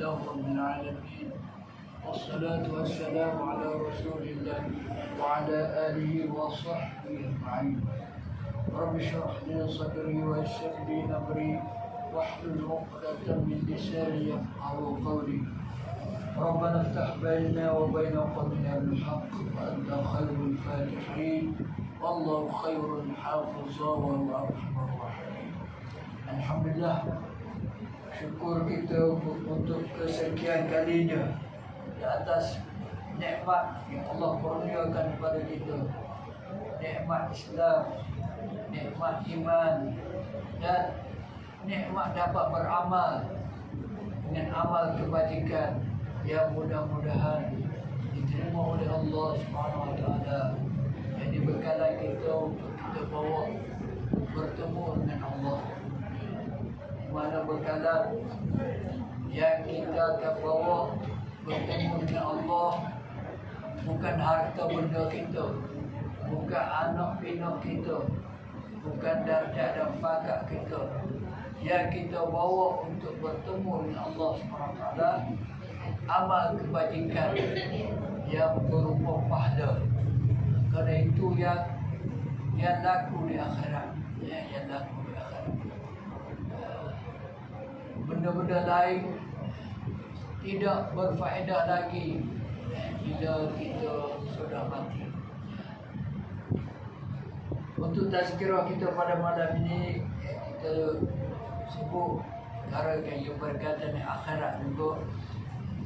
لله رب العالمين، والصلاة والسلام على رسول الله وعلى آله وصحبه أجمعين. رب اشرح لي صدري ويسر لي أمري واحلل عقدة من لساني يفقهوا قولي. ربنا افتح بيننا وبين قومنا بالحق وأنت خير الفاتحين والله خير الحافظا وهو أرحم الراحمين. Alhamdulillah, syukur kita untuk kesekian kalinya di atas nikmat yang Allah kurniakan kepada kita, nikmat Islam, nikmat iman, dan nikmat dapat beramal dengan amal kebajikan yang mudah-mudahan diterima oleh Allah Subhanahu Wa Taala. Jadi bekalan kita untuk kita bawa bertemu dengan Allah. Mana bekalan yang kita akan bawa bertemu dengan Allah bukan harta benda kita, bukan anak pinak kita, bukan darjat dan pangkat kita. Yang kita bawa untuk bertemu dengan Allah SWT, amal kebajikan yang berupa pahala. Kerana itu yang laku di akhirat, yang laku di akhirat. Benda-benda lain tidak berfaedah lagi bila kita sudah mati. Untuk tazkirah kita pada malam ini, kita sebut perkara yang berkaitan dengan akhirat juga,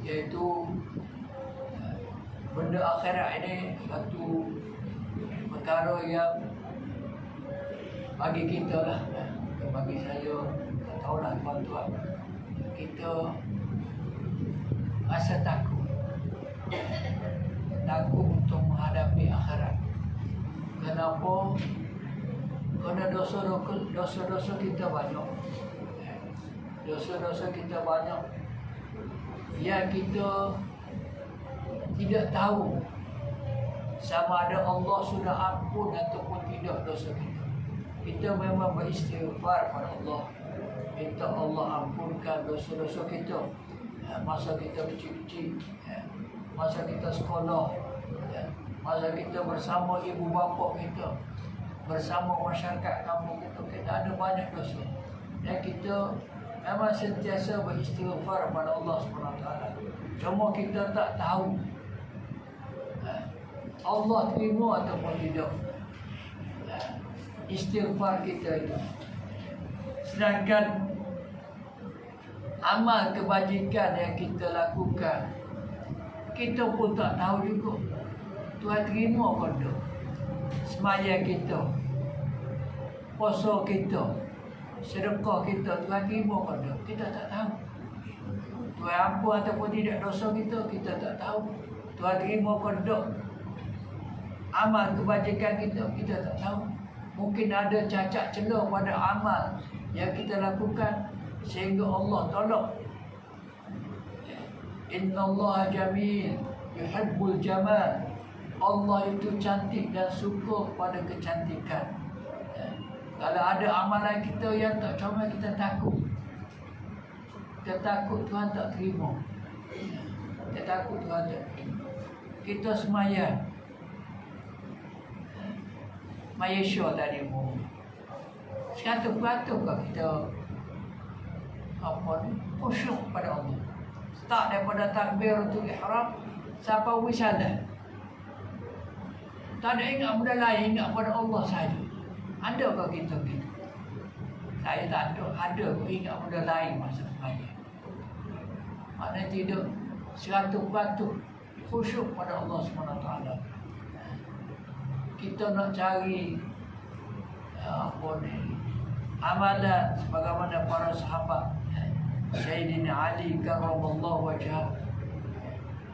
iaitu benda akhirat ini satu perkara yang bagi kita lah, bagi saya, tak tahulah tuan-tuan, kita rasa takut untuk menghadapi akhirat. Kenapa? Kerana dosa-dosa kita banyak. Dosa-dosa kita banyak yang kita tidak tahu sama ada Allah sudah ampun ataupun tidak dosa kita. Kita memang beristighfar pada Allah, minta Allah ampunkan dosa-dosa kita. Masa kita kecil-kecil, masa kita sekolah, masa kita bersama ibu bapa kita, bersama masyarakat kampung kita ada banyak dosa. Dan kita memang sentiasa beristighfar pada Allah SWT. Cuma kita tak tahu Allah terima ataupun tidak istighfar kita itu. Sedangkan amal kebajikan yang kita lakukan, kita pun tak tahu juga Tuhan terima ke tak. Sembahyang kita, puasa kita, sedekah kita, Tuhan terima ke tak, kita tak tahu. Tuhan ampun ataupun tidak dosa kita, kita tak tahu. Tuhan terima ke tak amal kebajikan kita, kita tak tahu. Mungkin ada cacat celah pada amal yang kita lakukan sehingga Allah tolak. Inna Allah jamil yuhibbul jamal. Allah itu cantik dan suka pada kecantikan. Kalau ada amalan kita yang tak comel, kita takut. Kita takut Tuhan tak terima. Kita takut Tuhan tak terima. Kita sembahyang, Malaysia tadi pun 100% kita khusyuk pada Allah. Start daripada takbiratul ihram sampai wisada. Tak ada ingat benda lain, ingat pada Allah saja. Adakah kita gitu? Saya tak ada. Ada kau ingat benda lain masa sembahyang. Maknanya tidak 100% khusyuk pada Allah SWT. Kita nak cari amalan sebagaimana para sahabat. Sayyidina Ali karramallahu wajhah,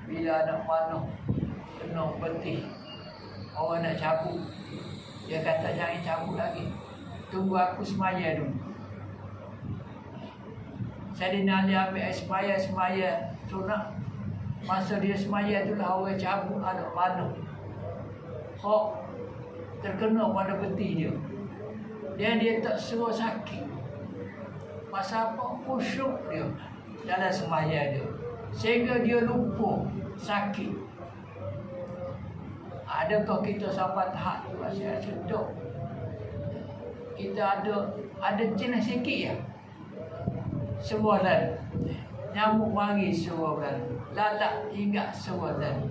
bila anak panah kena peti, orang nak cabut, dia kata jangan cabut lagi, tunggu aku semaya dulu. Sayyidina Ali ambil air semaya sunat. Masa dia semaya tu lah orang cabut anak panah, hok terkena pada peti dia. Dia tak suruh sakit. Pasal apa? Khusyuk dia dalam sembahyang dia. sehingga dia lupa sakit. Adakah kita sampai tahap tu rasa sedap? Kita ada jenis sikit ya. Sebulan nyamuk mari sebulan, lalat ingat sebulan.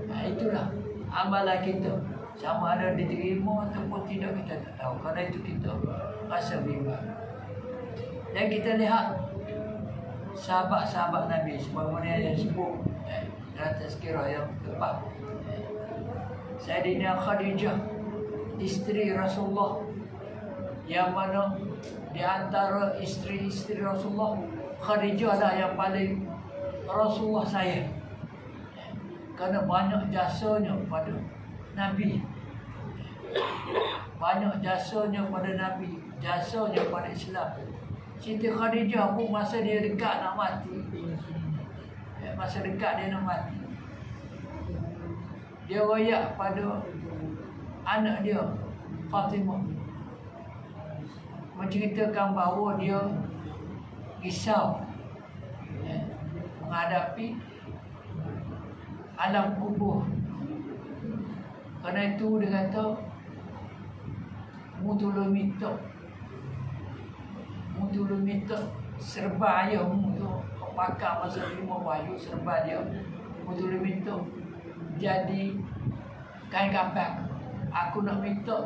Itulah amalan kita. Sama ada diterima ataupun tidak kita tak tahu. Kerana itu kita rasa bimbang. Dan kita lihat sahabat-sahabat Nabi sebagaimana yang sebut dalam tazkirah yang tepat. Sayyidina Khadijah, isteri Rasulullah, yang mana di antara isteri-isteri Rasulullah, Khadijah lah yang paling Rasulullah sayang. Kerana banyak jasanya pada Nabi. Banyak jasanya pada Nabi, jasanya pada Islam. Siti Khadijah pun masa dia dekat nak mati, masa dekat dia nak mati, dia royak pada anak dia Fatimah, menceritakan bahawa dia risau menghadapi alam kubur. Kerana itu dia kata, mu tolong minta serba ayah mu tu, pakar masa 5 wahyu serba dia, mu tolong minta jadi kain kapak. Aku nak minta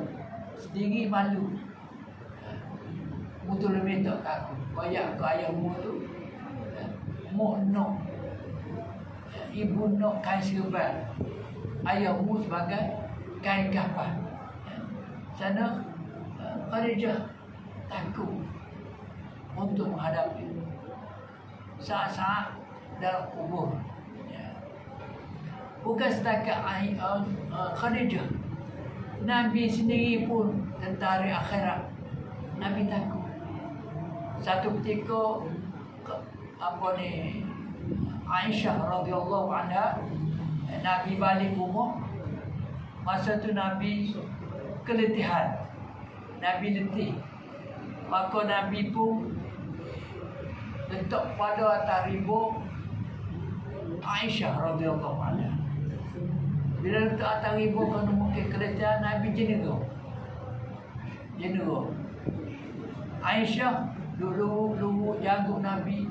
sendiri malu. Mu tolong minta ke aku, bayar ke ayah mu tu, mu nak, ibu nak kain serban, ayah mu sebagai kain kapak. Sana Khadijah takut untuk menghadapi saat-saat dalam kubur. Bukan setakat Khadijah, Nabi sendiri pun tentang hari akhirat. Nabi takut. Satu ketika Aisyah radhiyallahu anha, Nabi balik rumah. Masa tu Nabi keletihan, Nabi letih. Maka Nabi pun letak pada atas ribu Aisyah radhiyallahu anha. Bila letak atas ribu kerana mungkin keletihan, Nabi jenera. Aisyah dulu jaga Nabi.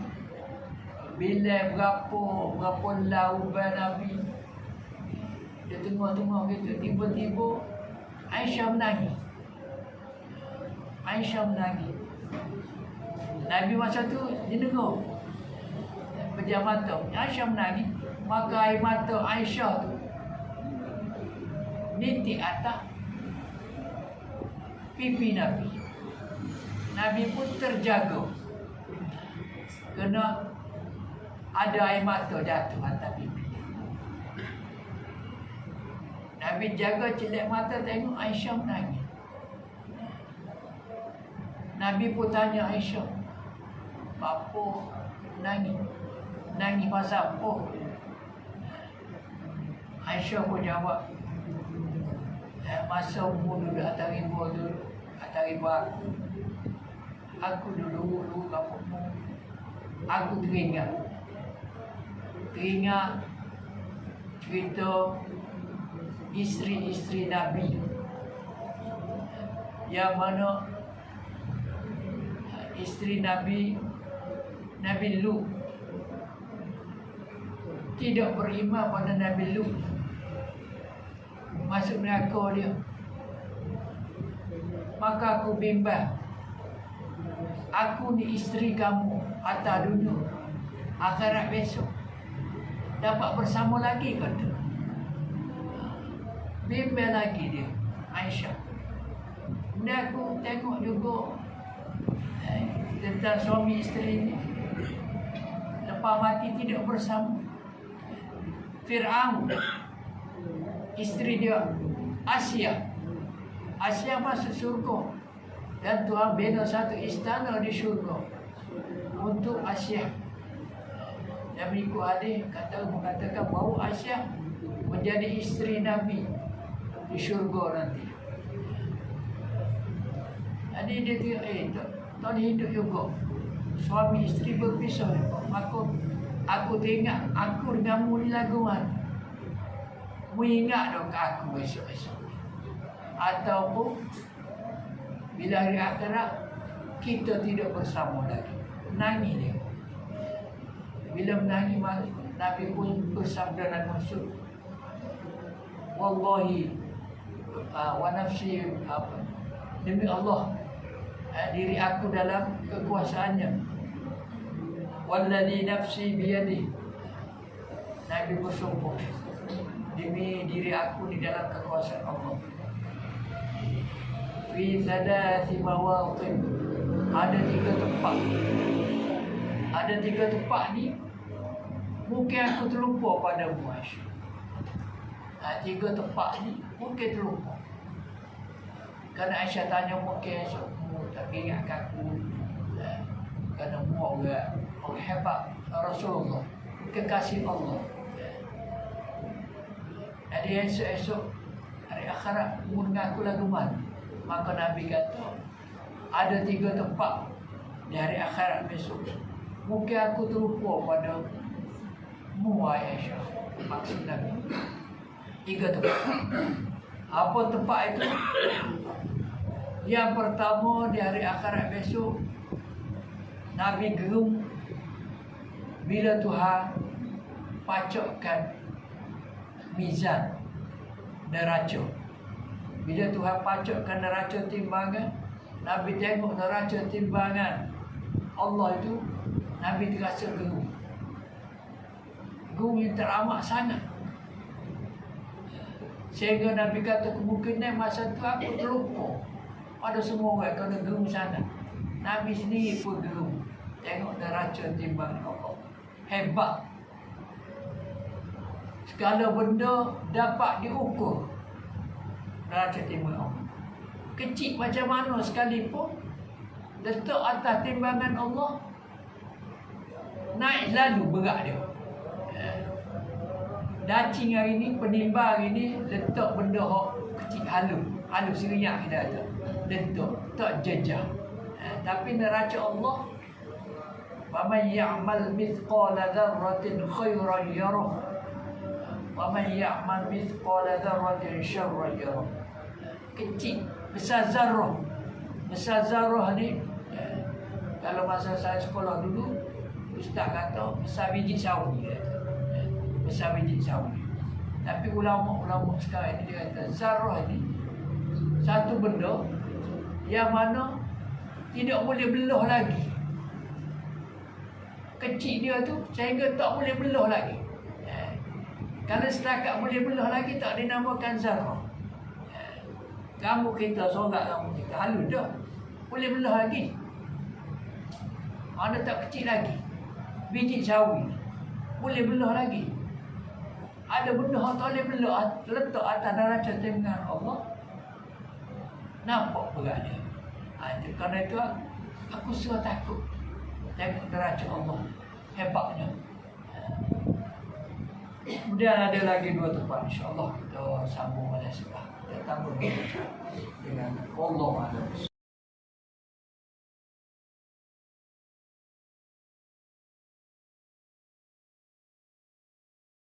Bila berapa lauban Nabi, dia tengah-tengah gitu, tiba-tiba Aisyah menangis. Nabi masa tu jenera, pejam mata. Aisyah menangis, maka air mata Aisyah tu nitik atas pipi Nabi. Nabi pun terjaga, kena ada air mata jatuh atas pipi. Nabi jaga celak mata tengok Aisyah menangis. Nabi pun tanya Aisyah, apa nangis? Nangis pasal apa? Aisyah pun jawab, masa umur dulu atas ribu aku dulu kamu, aku teringat cerita isteri-isteri Nabi, yang mana isteri Nabi Lut tidak beriman pada Nabi Lut, masuk neraka dia. Maka aku bimbang, aku ni isteri kamu atas dunia, akhirat besok dapat bersama lagi kata. Bimbang lagi dia Aisyah. Dan aku tengok juga tentang suami isteri ni, lepas mati tidak bersama. Fir'aun, isteri dia Asia masuk syurga, dan Tuhan bina satu istana di syurga untuk Asia. Dan berikut hadis mengatakan bahawa Asia menjadi isteri Nabi di syurga nanti. Jadi dia tengok tak hidup juga, suami isteri berpisah. Maka Aku teringat aku denganmu ni lagu mana. Mu ingat dong aku esok-esok. Ataupun bila hari akhirat kita tidak bersama lagi. Menangis dia. Bila menangis Nabi pun bersabda dan maksud, wallahi wa nafsi demi Allah, diri aku dalam kekuasaannya. Walladhi nafsi biyadi. Nabi bersumpah, demi diri aku di dalam kekuasaan Allah. Fi thalathi mawatin. Ada 3 tempat. Ada 3 tempat ni mungkin aku terlupa padamu, Aisyah. 3 tempat ni mungkin terlupa. Kerana Aisyah tanya mungkin esok tak ingatkan aku. Kerana mu orang hebat Rasulullah, kekasih Allah. Jadi esok-esok hari akhirat mu dengan aku lagu mana? Maka Nabi kata ada 3 tempat di hari akhirat besok. Mungkin aku terlupa pada mu, Aisyah. Maksud Nabi 3 tempat. Apa tempat itu? Yang pertama, di hari akhirat besok Nabi gerung bila Tuhan pacokkan mizan neraca. Bila Tuhan pacokkan neraca timbangan, Nabi tengok neraca timbangan Allah itu, Nabi terasa gerung. Gerung yang teramat sangat. Sehingga Nabi kata kemungkinan masa tu aku terlupa. Ada semua orang kena gerung sangat. Nabi sendiri pun gerung. Tengok neraca timbangan Allah. Hebat. Segala benda dapat diukur neraca timbangan Allah. Kecil macam mana sekalipun, letak atas timbangan Allah, naik lalu berat dia. Dacing hari ni, penimbang hari ni letak benda kecil halus siriak kita kata. Letak, tak jejak. Tapi neraca Allah, وَمَنْ يَعْمَلْ مِثْقَالَ ذَرَّةٍ خَيْرًا يَرَهُ وَمَنْ يَعْمَلْ مِثْقَالَ ذَرَّةٍ شَرًّا يَرَهُ. Kecil, besar zarrah. Besar zarrah ni, kalau masa saya sekolah dulu, ustaz kata besar biji sawi. Besar biji sawi. Tapi ulama-ulama sekarang ni dia kata zarrah ni satu benda yang mana tidak boleh belah lagi. Kecil dia tu sehingga tak boleh belah lagi. Kalau setakat boleh belah lagi, tak dinamakan zarrah. Rambut kita, sorak rambut kita halus dah, boleh belah lagi. Mana tak kecil lagi. Biji sawi boleh belah lagi. Ada benda yang tak boleh belah, letak atas neraca timbangan Allah, nampak berat dia. Kerana itu aku suka takut tengok neraca Allah hebatnya. Kemudian ada lagi 2 tempat, insya-Allah kita sambung pada sebelah. Kita tambah dengan Allah.